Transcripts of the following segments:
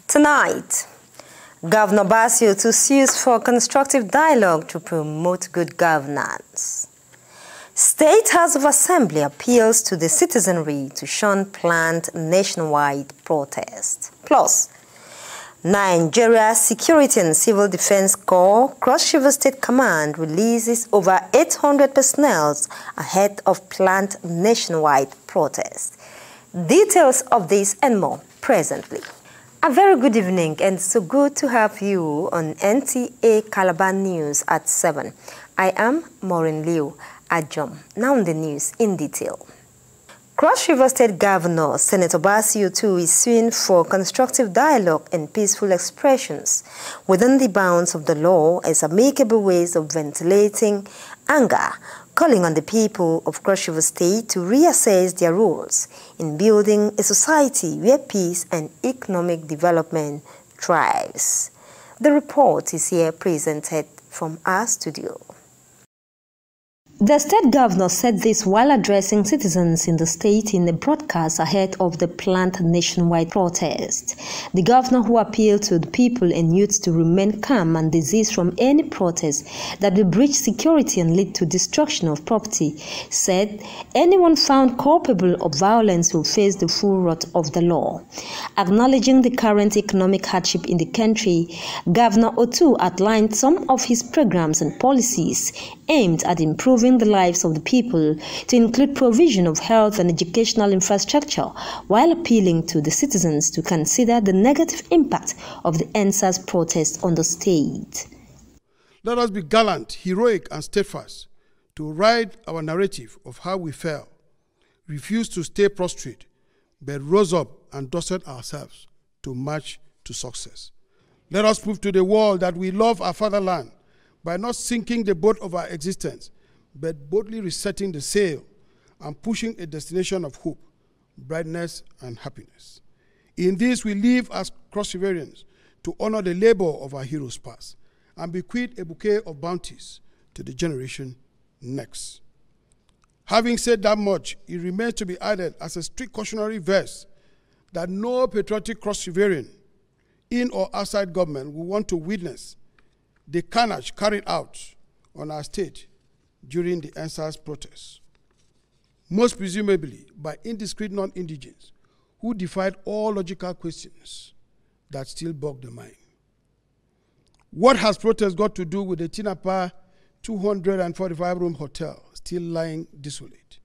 Tonight, Governor Bassey Otu sues for constructive dialogue to promote good governance. State House of Assembly appeals to the citizenry to shun planned nationwide protest. Plus, Nigeria Security and Civil Defense Corps Cross River State Command releases over 800 personnel ahead of planned nationwide protest. Details of this and more presently. A very good evening, and so good to have you on NTA Calabar News at 7. I am Maureen Liu Ajom. Now the news in detail. Cross River State Governor Senator Bassey Otu is suing for constructive dialogue and peaceful expressions within the bounds of the law as amicable ways of ventilating anger, calling on the people of Cross River State to reassess their roles in building a society where peace and economic development thrives. The report is here presented from our studio. The state governor said this while addressing citizens in the state in a broadcast ahead of the planned nationwide protest. The governor, who appealed to the people and youths to remain calm and desist from any protest that will breach security and lead to destruction of property, said anyone found culpable of violence will face the full wrath of the law. Acknowledging the current economic hardship in the country, Governor Otu outlined some of his programs and policies aimed at improving the lives of the people, to include provision of health and educational infrastructure, while appealing to the citizens to consider the negative impact of the EndSARS protest on the state. Let us be gallant, heroic, and steadfast to ride our narrative of how we fell, refused to stay prostrate, but rose up and dusted ourselves to march to success. Let us prove to the world that we love our fatherland by not sinking the boat of our existence, but boldly resetting the sail and pushing a destination of hope, brightness, and happiness. In this, we live as Cross Riverians to honor the labor of our heroes past and bequeath a bouquet of bounties to the generation next. Having said that much, it remains to be added as a strict cautionary verse that no patriotic Cross Riverian in or outside government will want to witness the carnage carried out on our state during the EndSARS protests, most presumably by indiscreet non-indigens who defied all logical questions that still bog the mind. What has protest got to do with the Tinapa 245-room hotel still lying desolate?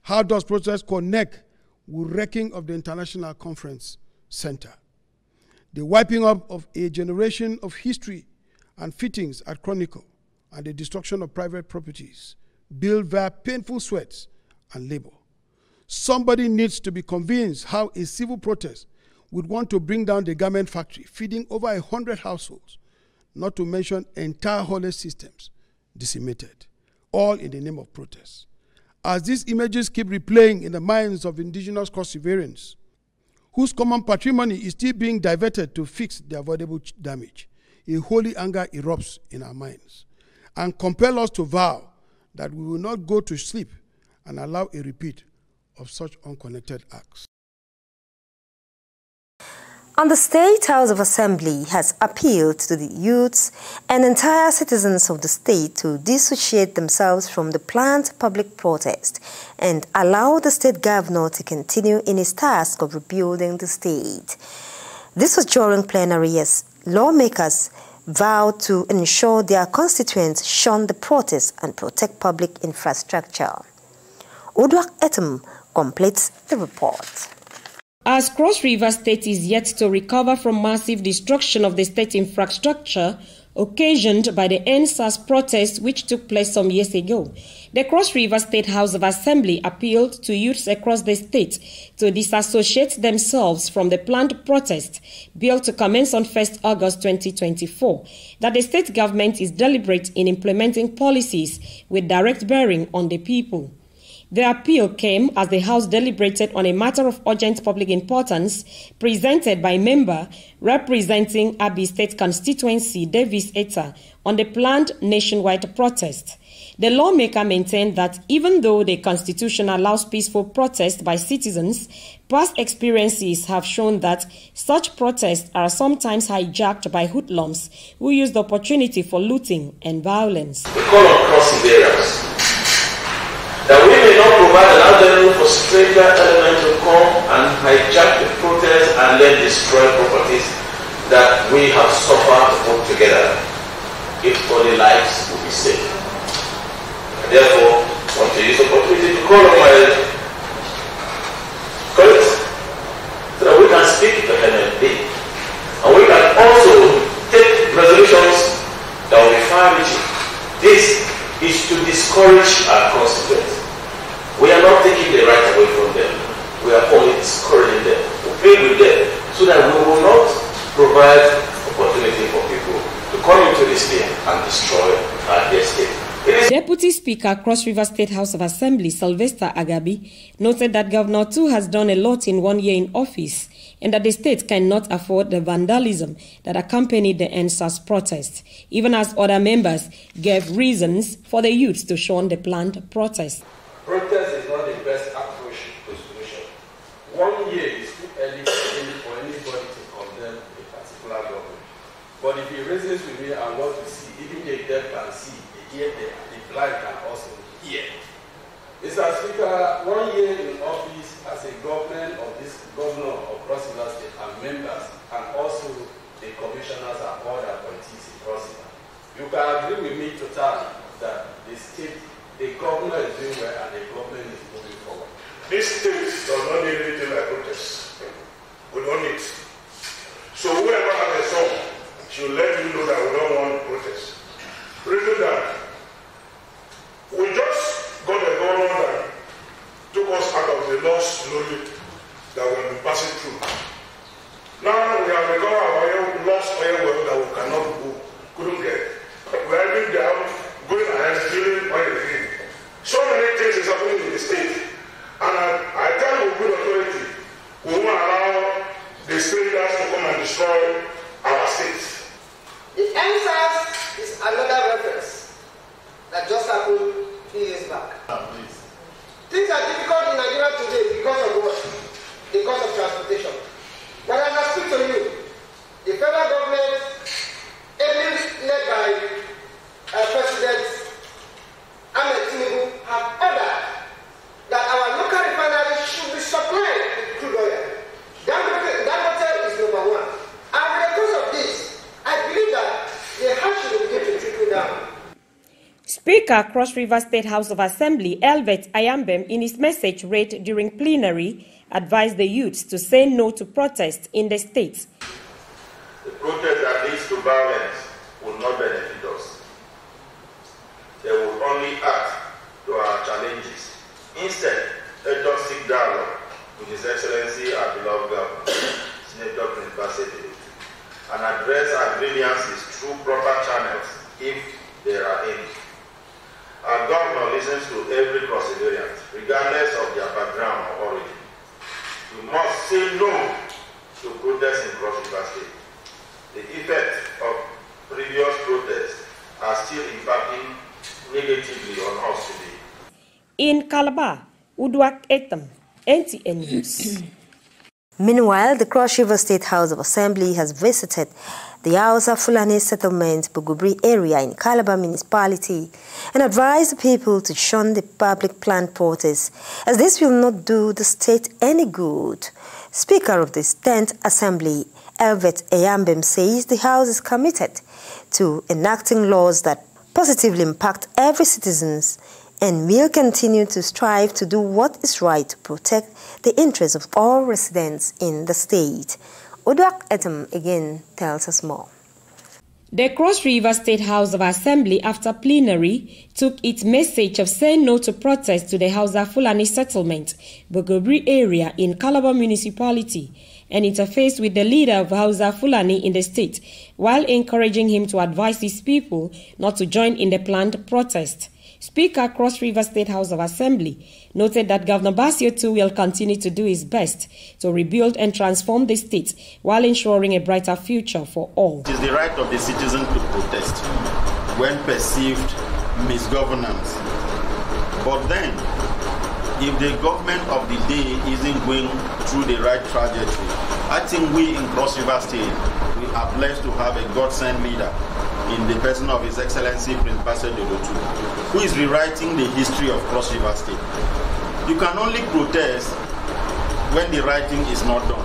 How does protest connect with wrecking of the International Conference Center, the wiping up of a generation of history and fittings at Chronicle, and the destruction of private properties built via painful sweats and labor? Somebody needs to be convinced how a civil protest would want to bring down the garment factory, feeding over 100 households, not to mention entire haulage systems decimated, all in the name of protest. As these images keep replaying in the minds of indigenous Cross Riverians, whose common patrimony is still being diverted to fix the avoidable damage, a holy anger erupts in our minds and compel us to vow that we will not go to sleep and allow a repeat of such unconnected acts. And the State House of Assembly has appealed to the youths and entire citizens of the state to dissociate themselves from the planned public protest and allow the state governor to continue in his task of rebuilding the state. This was during plenary as lawmakers vowed to ensure their constituents shun the protests and protect public infrastructure. Odwak Etum completes the report. As Cross River State is yet to recover from massive destruction of the state infrastructure, occasioned by the EndSARS protest which took place some years ago. The Cross River State House of Assembly appealed to youths across the state to disassociate themselves from the planned protest, billed to commence on 1st August 2024, that the state government is deliberate in implementing policies with direct bearing on the people. The appeal came as the House deliberated on a matter of urgent public importance presented by member representing Abi State constituency Davis Etta on the planned nationwide protest. The lawmaker maintained that even though the Constitution allows peaceful protest by citizens, past experiences have shown that such protests are sometimes hijacked by hoodlums who use the opportunity for looting and violence. We call on crossing barriers, that we may not provide an avenue for stranger elements to come and hijack the protest and then destroy properties that we have suffered to put together, if only lives will be saved. Therefore, I want to use the opportunity to call on my colleagues so that we can speak vehemently and we can also take resolutions that will be far-reaching. This is to discourage our constituents. We are not taking the right away from them. We are only discouraging them, to plead with them, so that we will not provide opportunity for people to come into the state and destroy their state. Deputy Speaker, Cross River State House of Assembly, Sylvester Agabi, noted that Governor Tu has done a lot in 1 year in office and that the state cannot afford the vandalism that accompanied the EndSARS protest, even as other members gave reasons for the youths to shun the planned protest. Protest is not the best approach to solution. 1 year is too early for anybody to condemn a particular government. But if he reasons with me, I want to see, even the deaf can see, the blind can also hear. Mr. Speaker, 1 year in office as a government of this governor of Cross River State and members, and also the commissioners and other appointees in Cross River, you can agree with me totally that the state, the governor is doing well and the government is moving forward. This state does not need anything like protest. We don't need. So whoever has a song should let you know that we don't want protest. Reason that we just got a government that took us out of the lost slowly that we've been passing through. Now we have recovered our lost oil well that we couldn't get. We are even down, going ahead, drilling oil again. So many things is happening in the state. And I tell the good authority, we won't allow the strangers to come and destroy our state. The EndSARS is another reference that just happened a few years back. Things are difficult in Nigeria today because of what? Because of transportation. But as I speak to you, the federal government, led by President Ahmed Tinubu, have ordered that our local refineries should be supplied with crude oil. Dangote is number one. And with the cause of this, I believe that the heart should begin to trickle down. Speaker, Cross River State House of Assembly, Elvet Ayambem, in his message read during plenary, advised the youths to say no to protests in the state. The protest that leads to violence will not benefit us. They will only add to our challenges. Instead, let us seek dialogue with His Excellency, our beloved Governor, Senator Prince Bassey, and address our grievances through proper channels if there are any. Our Governor listens to every Cross Riverian, regardless of their background or origin. We must say no to protests in Cross River State. The effects of previous protests are still impacting negatively on us today. In Calabar, Uduak Etam, NTN News. Meanwhile, the Cross River State House of Assembly has visited the Hausa Fulani settlement, Bugubri area in Calabar municipality, and advised the people to shun the public planned protest, as this will not do the state any good. Speaker of the 10th Assembly, Elvet Ayambem, says the House is committed to enacting laws that positively impact every citizen and will continue to strive to do what is right to protect the interests of all residents in the state. Oduak Etam again tells us more. The Cross River State House of Assembly, after plenary, took its message of saying no to protest to the Hausa Fulani settlement, Bogobri area in Calabar municipality, and interfaced with the leader of Hausa Fulani in the state, while encouraging him to advise his people not to join in the planned protest. Speaker, Cross River State House of Assembly, noted that Governor Basio too will continue to do his best to rebuild and transform the state while ensuring a brighter future for all. It is the right of the citizen to protest when perceived misgovernance. But then, if the government of the day isn't going through the right trajectory, I think we in Cross River State, we are blessed to have a God-sent leader in the person of His Excellency Prince Bassey Odotu, who is rewriting the history of Cross River State. You can only protest when the right thing is not done.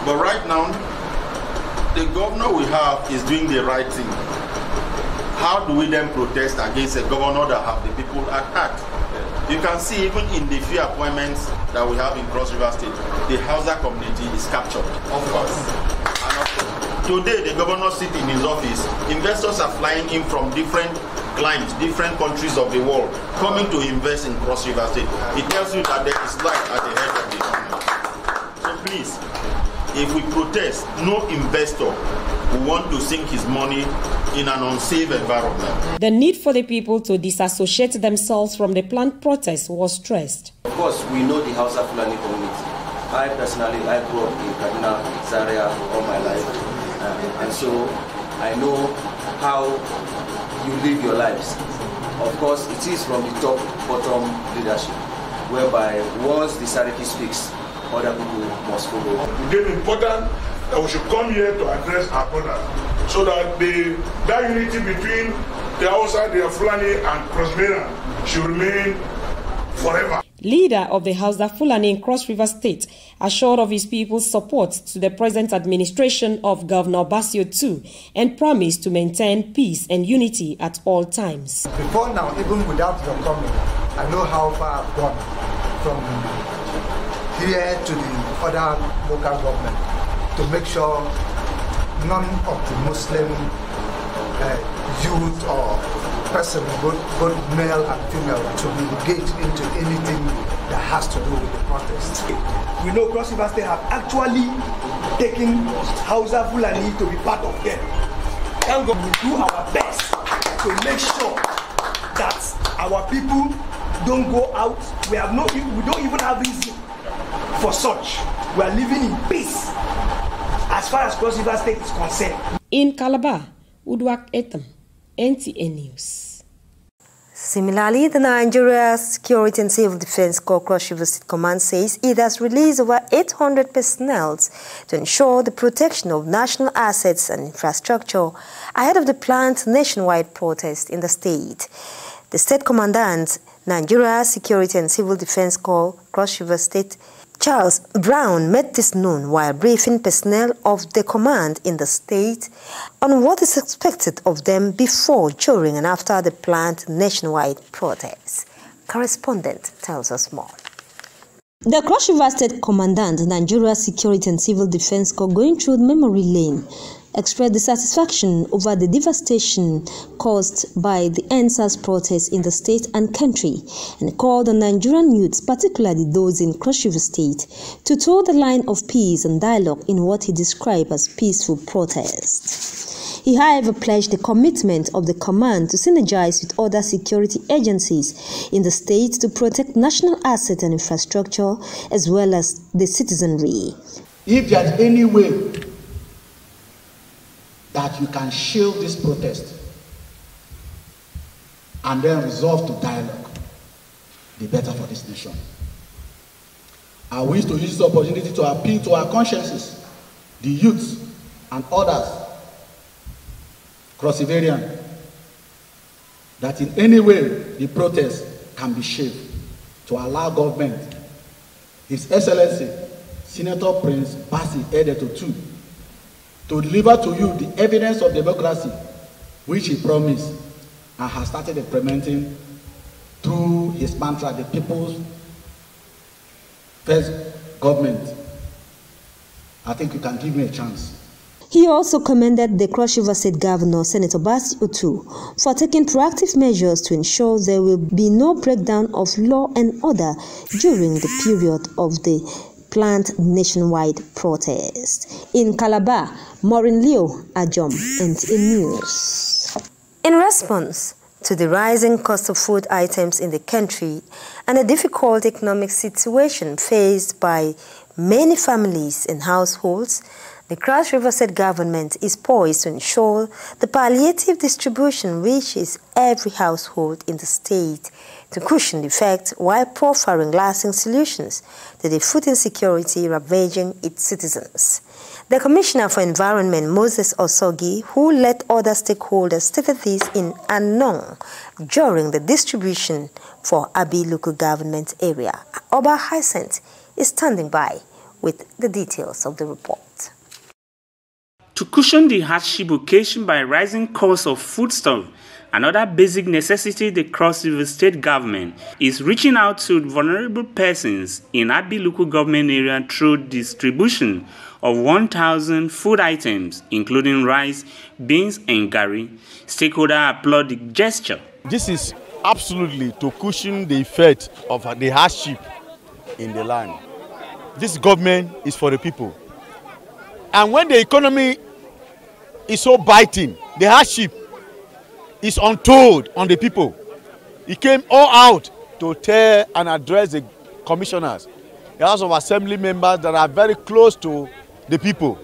But right now, the governor we have is doing the right thing. How do we then protest against a governor that have the people at heart? You can see even in the few appointments that we have in Cross River State, the Hausa community is captured. Of course. And of course, today, the governor sits in his office. Investors are flying in from different clients, different countries of the world, coming to invest in Cross River State. It tells you that there is light at the head of the economy. So please, if we protest, no investor will want to sink his money in an unsafe environment. The need for the people to disassociate themselves from the planned protest was stressed. Of course, we know the Hausa Fulani community. I personally, I grew up in Kaduna, Zaria all my life. And so I know how you live your lives. Of course, it is from the top, bottom leadership, whereby once the Sariki speaks, other people must follow. It is important that we should come here to address our brothers, so that that unity between the Hausa, the Fulani, and Cross River should remain forever. Leader of the Hausa Fulani in Cross River State assured of his people's support to the present administration of Governor Basio too, and promised to maintain peace and unity at all times. Before now, even without your coming, I know how far I've gone from here to the other local government to make sure none of the Muslim youth or person, both male and female, to be engaged into anything that has to do with the protest. We know Cross River State have actually taken Hausa Fulani to be part of them. And we will do our best to make sure that our people don't go out. We don't even have reason for such. We are living in peace as far as Cross River State is concerned. In Calabar, Udwak Etam, NTA News. Similarly, the Nigeria Security and Civil Defense Corps Cross River State Command says it has released over 800 personnel to ensure the protection of national assets and infrastructure ahead of the planned nationwide protest in the state. The State Commandant, Nigeria Security and Civil Defense Corps Cross River State, Charles Brown, met this noon while briefing personnel of the command in the state on what is expected of them before, during and after the planned nationwide protest. Correspondent tells us more. The Cross River State Commandant, Nigeria Security and Civil Defense Corps, going through memory lane, expressed dissatisfaction over the devastation caused by the NSAS protests in the state and country, and called on Nigerian youths, particularly those in Cross River State, to toe the line of peace and dialogue in what he described as peaceful protest. He, however, pledged the commitment of the command to synergize with other security agencies in the state to protect national assets and infrastructure as well as the citizenry. If there's any way that you can shield this protest and then resolve to dialogue, the better for this nation. I wish to use this opportunity to appeal to our consciences, the youths and others, Cross-Riverian, that in any way the protest can be shaped to allow government, His Excellency, Senator Prince Bassey Odotu, to deliver to you the evidence of democracy which he promised and has started implementing through his mantra, the people's first government. I think you can give me a chance. He also commended the Cross River State Governor, Senator Bassey Otu, for taking proactive measures to ensure there will be no breakdown of law and order during the period of the planned nationwide protest. In Calabar, Maureen Leo, Ajom, NTA News. In response to the rising cost of food items in the country and a difficult economic situation faced by many families and households, the Cross River State government is poised to ensure the palliative distribution reaches every household in the state to cushion the effect while proffering lasting solutions to the food insecurity ravaging its citizens. The Commissioner for Environment, Moses Osogi, who led other stakeholders, stated this in Annong during the distribution for Abi local government area. Oba Hyacinth is standing by with the details of the report. To cushion the hardship occasioned by rising costs of foodstuff, another basic necessity the Cross River State government is reaching out to vulnerable persons in Abi local government area through distribution of 1,000 food items, including rice, beans, and gari. Stakeholders applaud the gesture. This is absolutely to cushion the effect of the hardship in the land. This government is for the people. And when the economy is so biting, the hardship is untold on the people. He came all out to tell and address the commissioners, the House of Assembly members that are very close to the people,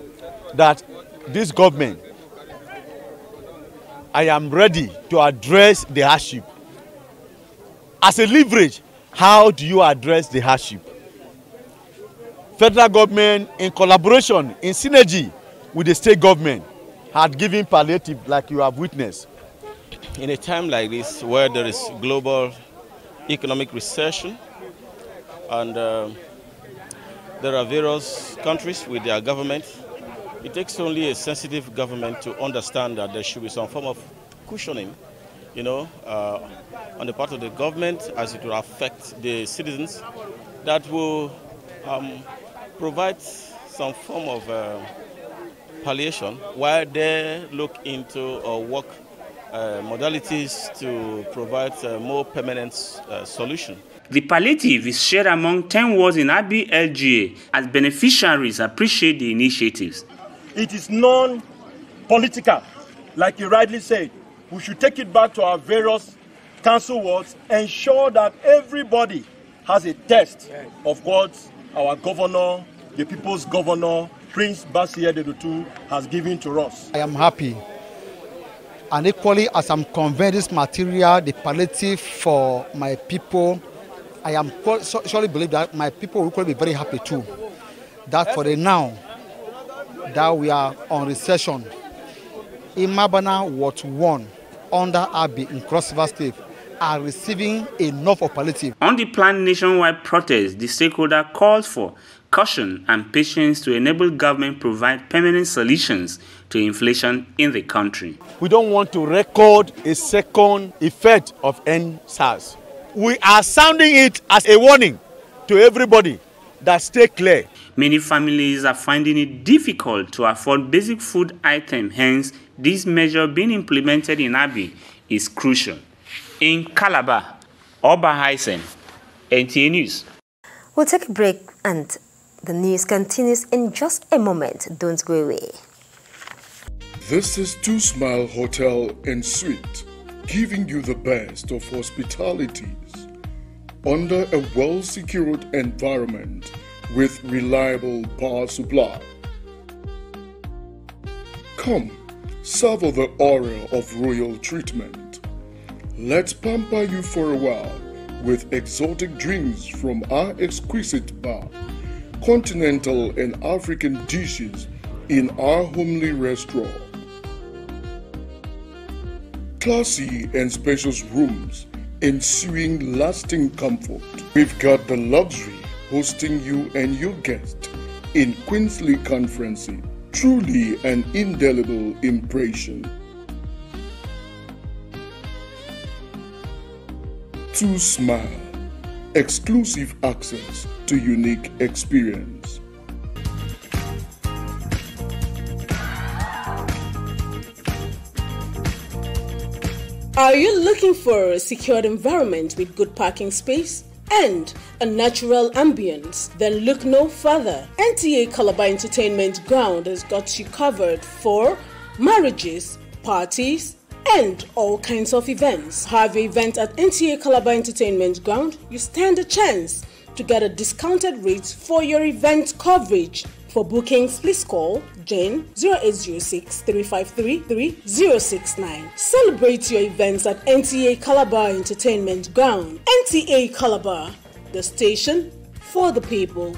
that this government, I am ready to address the hardship. As a leverage, how do you address the hardship? Federal government, in collaboration, in synergy with the state government, had given palliative like you have witnessed. In a time like this, where there is global economic recession and there are various countries with their government, it takes only a sensitive government to understand that there should be some form of cushioning, on the part of the government as it will affect the citizens, that will provide some form of palliation while they look into or work modalities to provide more permanent solution. The palliative is shared among 10 wards in Abi LGA as beneficiaries appreciate the initiatives. It is non-political, like you rightly said. We should take it back to our various council wards, ensure that everybody has a taste of what our governor, the people's governor, Prince Bassey Otu, has given to us. I am happy. And equally, as I'm conveying this material, the palliative for my people, I am surely believe that my people will be very happy too. That for the now, that we are on recession, Imabana Ward 1 under Abi in Cross River State are receiving enough of palliative. On the planned nationwide protest, the stakeholder called for caution and patience to enable government provide permanent solutions to inflation in the country. We don't want to record a second effect of NSAS. We are sounding it as a warning to everybody that stay clear. Many families are finding it difficult to afford basic food items, hence this measure being implemented in Abi is crucial. In Calabar, Oba Hyacinth, NTA News. We'll take a break and the news continues in just a moment. Don't go away. This is Two Smile Hotel and Suite, giving you the best of hospitalities under a well-secured environment with reliable power supply. Come, savor the aura of royal treatment. Let's pamper you for a while with exotic drinks from our exquisite bar, continental and African dishes in our homely restaurant. Classy and spacious rooms ensuing lasting comfort. We've got the luxury hosting you and your guests in Queensley Conferencing. Truly an indelible impression. Two Smile, exclusive access to unique experience. Are you looking for a secured environment with good parking space and a natural ambience? Then look no further. NTA Calabar Entertainment Ground has got you covered for marriages, parties, and all kinds of events. Have an event at NTA Calabar Entertainment Ground, you stand a chance to get a discounted rate for your event coverage. For bookings, please call Jane 0806 353 3069. Celebrate your events at NTA Calabar Entertainment Ground. NTA Calabar, the station for the people.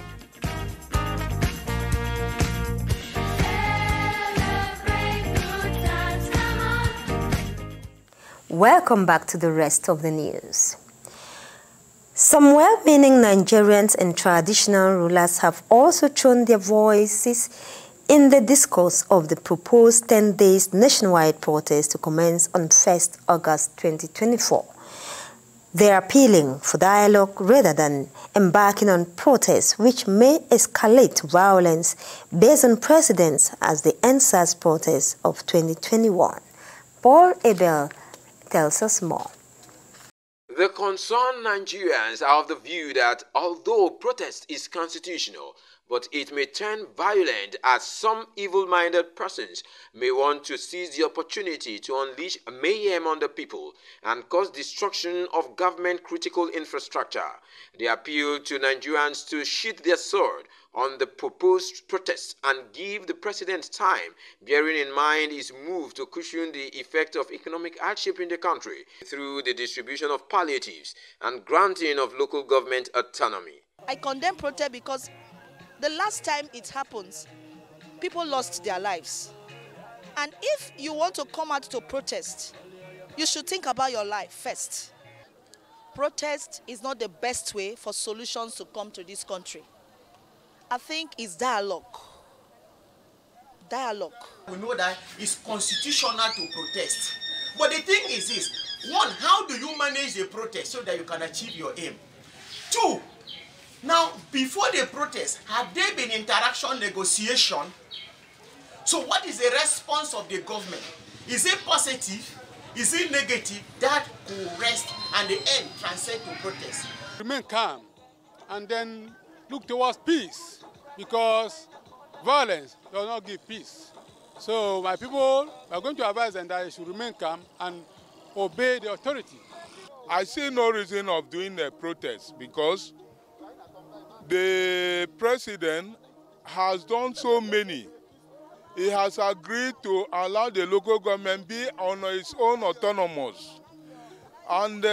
Welcome back to the rest of the news. Some well-meaning Nigerians and traditional rulers have also thrown their voices in the discourse of the proposed 10 days nationwide protest to commence on 1st August 2024. They are appealing for dialogue rather than embarking on protests which may escalate violence based on precedents as the NSAS protests of 2021. Paul Abel tells us more. The concerned Nigerians are of the view that although protest is constitutional, but it may turn violent as some evil-minded persons may want to seize the opportunity to unleash mayhem on the people and cause destruction of government-critical infrastructure. They appeal to Nigerians to sheath their sword on the proposed protests and give the president time, bearing in mind his move to cushion the effect of economic hardship in the country through the distribution of palliatives and granting of local government autonomy. I condemn protest because the last time it happens, people lost their lives. And if you want to come out to protest, you should think about your life first. Protest is not the best way for solutions to come to this country. I think it's dialogue. Dialogue. We know that it's constitutional to protest. But the thing is this, one, how do you manage the protest so that you can achieve your aim? Two, now before the protest, have there been interaction, negotiation? So what is the response of the government? Is it positive? Is it negative? That could rest and the end transcend to protest. Remain calm and then look towards peace, because violence does not give peace. So my people are going to advise them that they should remain calm and obey the authority. I see no reason of doing a protest because the president has done so many. He has agreed to allow the local government be on its own autonomous. And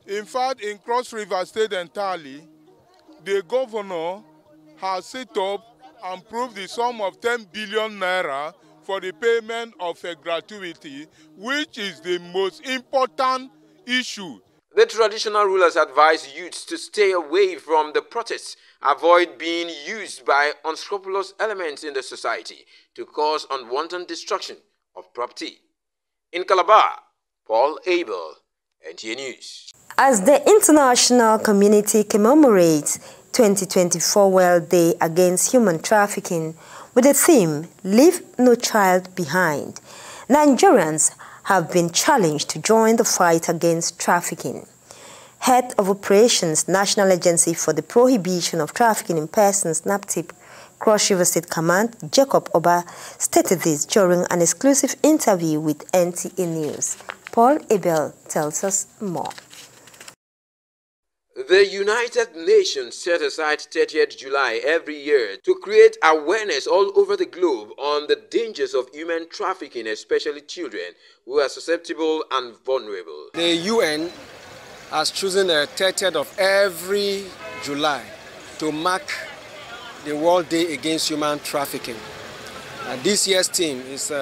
in fact, in Cross River State entirely, the governor has set up and proved the sum of 10 billion naira for the payment of a gratuity, which is the most important issue. The traditional rulers advise youths to stay away from the protests, avoid being used by unscrupulous elements in the society to cause unwanted destruction of property. In Calabar, Paul Abel, NTA News. As the international community commemorates 2024 World Day Against Human Trafficking with the theme, Leave No Child Behind, Nigerians have been challenged to join the fight against trafficking. Head of Operations, National Agency for the Prohibition of Trafficking in Persons, NAPTIP, Cross River State Command, Jacob Oba, stated this during an exclusive interview with NTA News. Paul Abel tells us more. The United Nations set aside 30th July every year to create awareness all over the globe on the dangers of human trafficking, especially children who are susceptible and vulnerable. The UN has chosen the 30th of every July to mark the World Day Against Human Trafficking. This year's theme is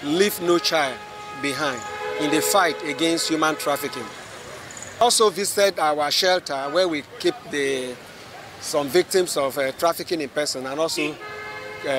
Leave No Child Behind in the fight against human trafficking. Also visited our shelter where we keep some victims of trafficking in person and also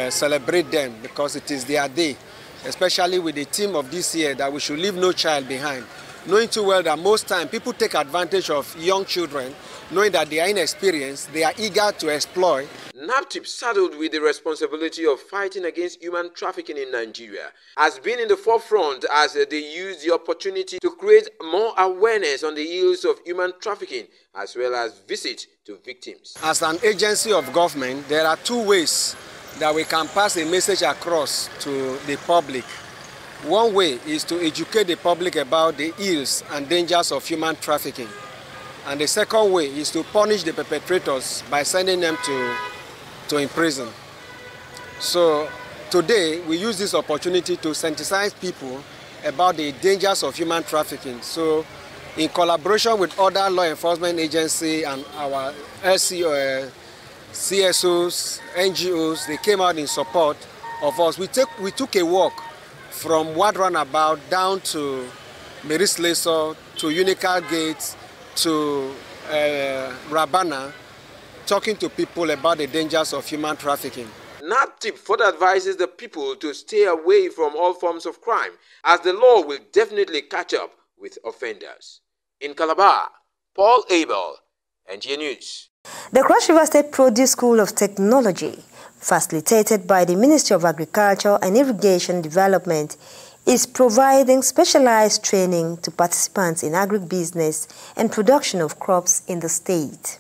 celebrate them because it is their day, especially with the theme of this year that we should leave no child behind. Knowing too well that most time people take advantage of young children knowing that they are inexperienced, they are eager to exploit. NAPTIP, saddled with the responsibility of fighting against human trafficking in Nigeria, has been in the forefront as they use the opportunity to create more awareness on the ills of human trafficking as well as visit to victims. As an agency of government, there are two ways that we can pass a message across to the public. One way is to educate the public about the ills and dangers of human trafficking. And the second way is to punish the perpetrators by sending them to imprison. So today we use this opportunity to sensitize people about the dangers of human trafficking. So in collaboration with other law enforcement agencies and our CSOs, NGOs, they came out in support of us. We took a walk from Ward Runabout down to Maris Leso, to Unical Gates, to Rabana, talking to people about the dangers of human trafficking. NAPTIP further advises the people to stay away from all forms of crime, as the law will definitely catch up with offenders. In Calabar, Paul Abel, NTA News. The Cross River State Produce School of Technology, facilitated by the Ministry of Agriculture and Irrigation Development, is providing specialized training to participants in agribusiness and production of crops in the state.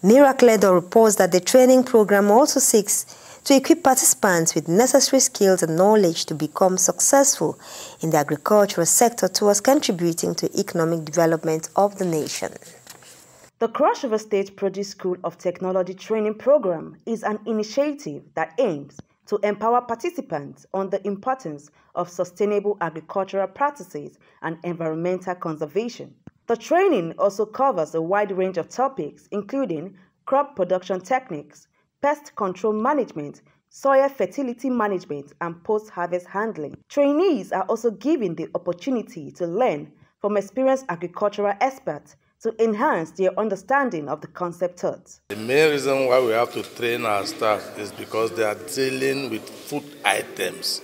Miracledo reports that the training program also seeks to equip participants with necessary skills and knowledge to become successful in the agricultural sector towards contributing to economic development of the nation. The Cross River State Produce School of Technology Training Program is an initiative that aims to empower participants on the importance of sustainable agricultural practices and environmental conservation. The training also covers a wide range of topics, including crop production techniques, pest control management, soil fertility management, and post-harvest handling. Trainees are also given the opportunity to learn from experienced agricultural experts to enhance their understanding of the concept taught. The main reason why we have to train our staff is because they are dealing with food items.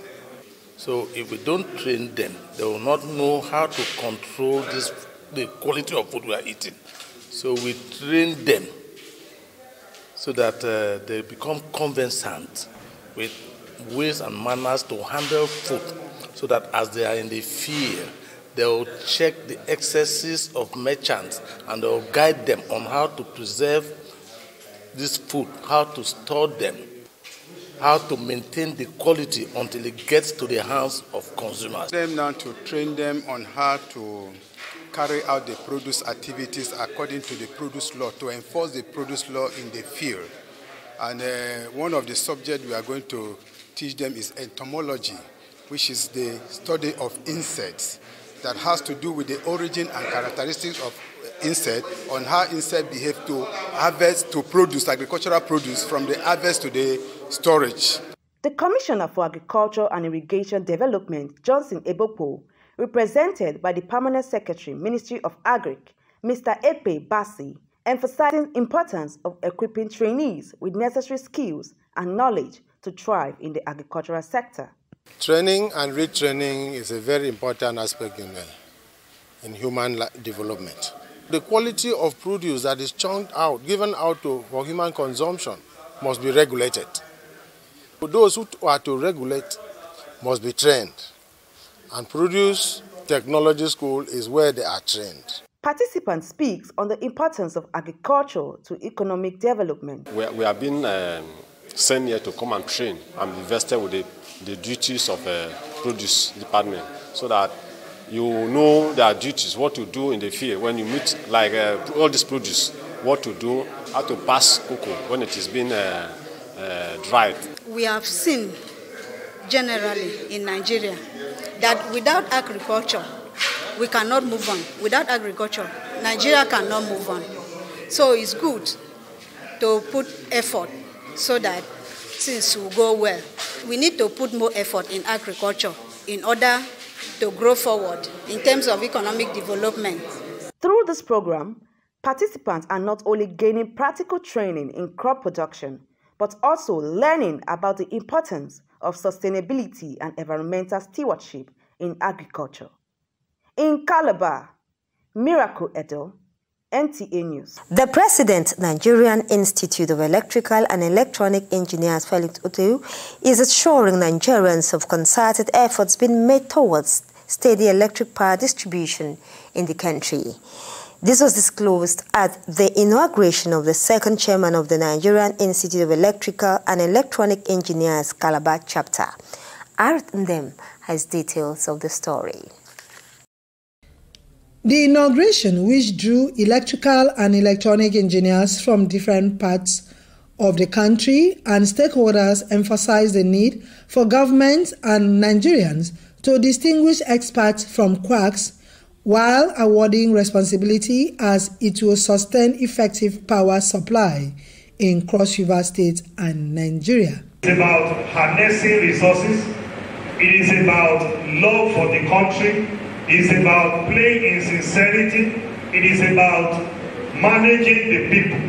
So if we don't train them, they will not know how to control the quality of food we are eating. So we train them so that they become conversant with ways and manners to handle food, so that as they are in the field, they will check the excesses of merchants and they will guide them on how to preserve this food, how to store them, how to maintain the quality until it gets to the hands of consumers. Them now to train them on how to carry out the produce activities according to the produce law, to enforce the produce law in the field. And one of the subjects we are going to teach them is entomology, which is the study of insects, that has to do with the origin and characteristics of insects, on how insects behave to harvest, to produce agricultural produce from the harvest to the storage. The Commissioner for Agriculture and Irrigation Development, Johnson Ebopo, represented by the Permanent Secretary, Ministry of Agric, Mr. Epe Bassi, emphasizing the importance of equipping trainees with necessary skills and knowledge to thrive in the agricultural sector. Training and retraining is a very important aspect in human development. The quality of produce that is chunked out, given out for human consumption, must be regulated. Those who are to regulate must be trained. And Produce Technology School is where they are trained. Participants speak on the importance of agriculture to economic development. We have been sent here to come and train and be vested with the duties of produce department, so that you know their duties, what to do in the field when you meet like all this produce, what to do, how to pass cocoa when it is being dried. We have seen generally in Nigeria that without agriculture, we cannot move on. Without agriculture, Nigeria cannot move on. So it's good to put effort so that things will go well. We need to put more effort in agriculture in order to grow forward in terms of economic development. Through this program, participants are not only gaining practical training in crop production, but also learning about the importance of sustainability and environmental stewardship in agriculture. In Calabar, Miracle Edo, NTA News. The President, Nigerian Institute of Electrical and Electronic Engineers, Felix Otu, is assuring Nigerians of concerted efforts being made towards steady electric power distribution in the country. This was disclosed at the inauguration of the second chairman of the Nigerian Institute of Electrical and Electronic Engineers, Calabar chapter. Aruth Ndem has details of the story. The inauguration, which drew electrical and electronic engineers from different parts of the country and stakeholders, emphasized the need for government and Nigerians to distinguish experts from quacks while awarding responsibility as it will sustain effective power supply in Cross River State and Nigeria. It's about harnessing resources. It is about love for the country. It is about playing in sincerity. It is about managing the people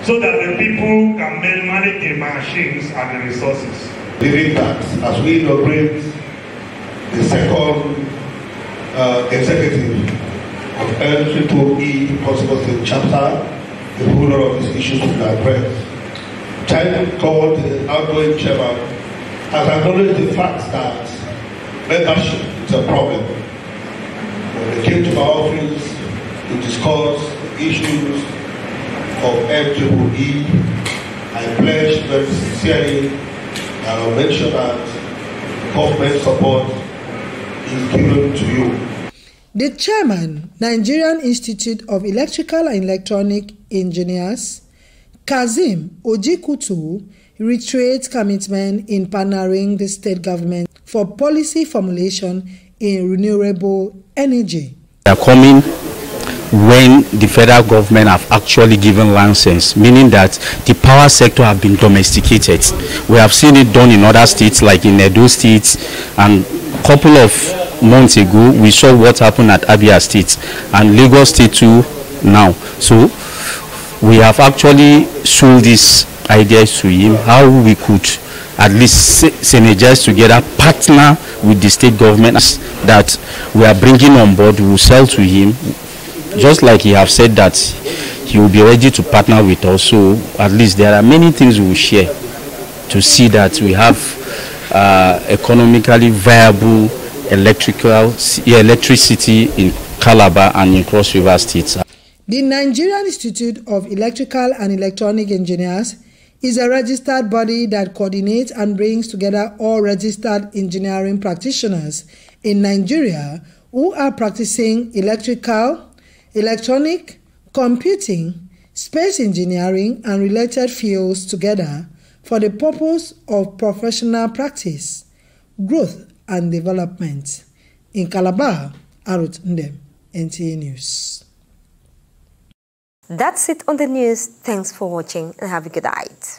so that the people can manage the machines and the resources. During that, as we inaugurate the second executive of LEEE Possible State Chapter, the ruler of these issues will be addressed. Time called the outgoing chairman has acknowledged the fact that membership is a problem. When they came to my office to discuss the issues of LEEE, I pledged very sincerely and I'll make sure that government support is given to you. The chairman, Nigerian Institute of Electrical and Electronic Engineers, Kazim Ojikutu, reiterates commitment in partnering the state government for policy formulation in renewable energy. They are coming when the federal government have actually given license, meaning that the power sector have been domesticated. We have seen it done in other states like in Edo State, and a couple of months ago we saw what happened at Abia State and Lagos State too now. So we have actually sold these ideas to him, how we could at least synergize together, partner with the state government that we are bringing on board. We will sell to him, just like he have said that he will be ready to partner with us. So at least there are many things we will share to see that we have economically viable electricity in Calabar and in Cross River States. The Nigerian Institute of Electrical and Electronic Engineers is a registered body that coordinates and brings together all registered engineering practitioners in Nigeria who are practicing electrical, electronic, computing, space engineering, and related fields together for the purpose of professional practice, growth, and development. In Calabar, Aruth Ndem, NTA News. That's it on the news. Thanks for watching and have a good night.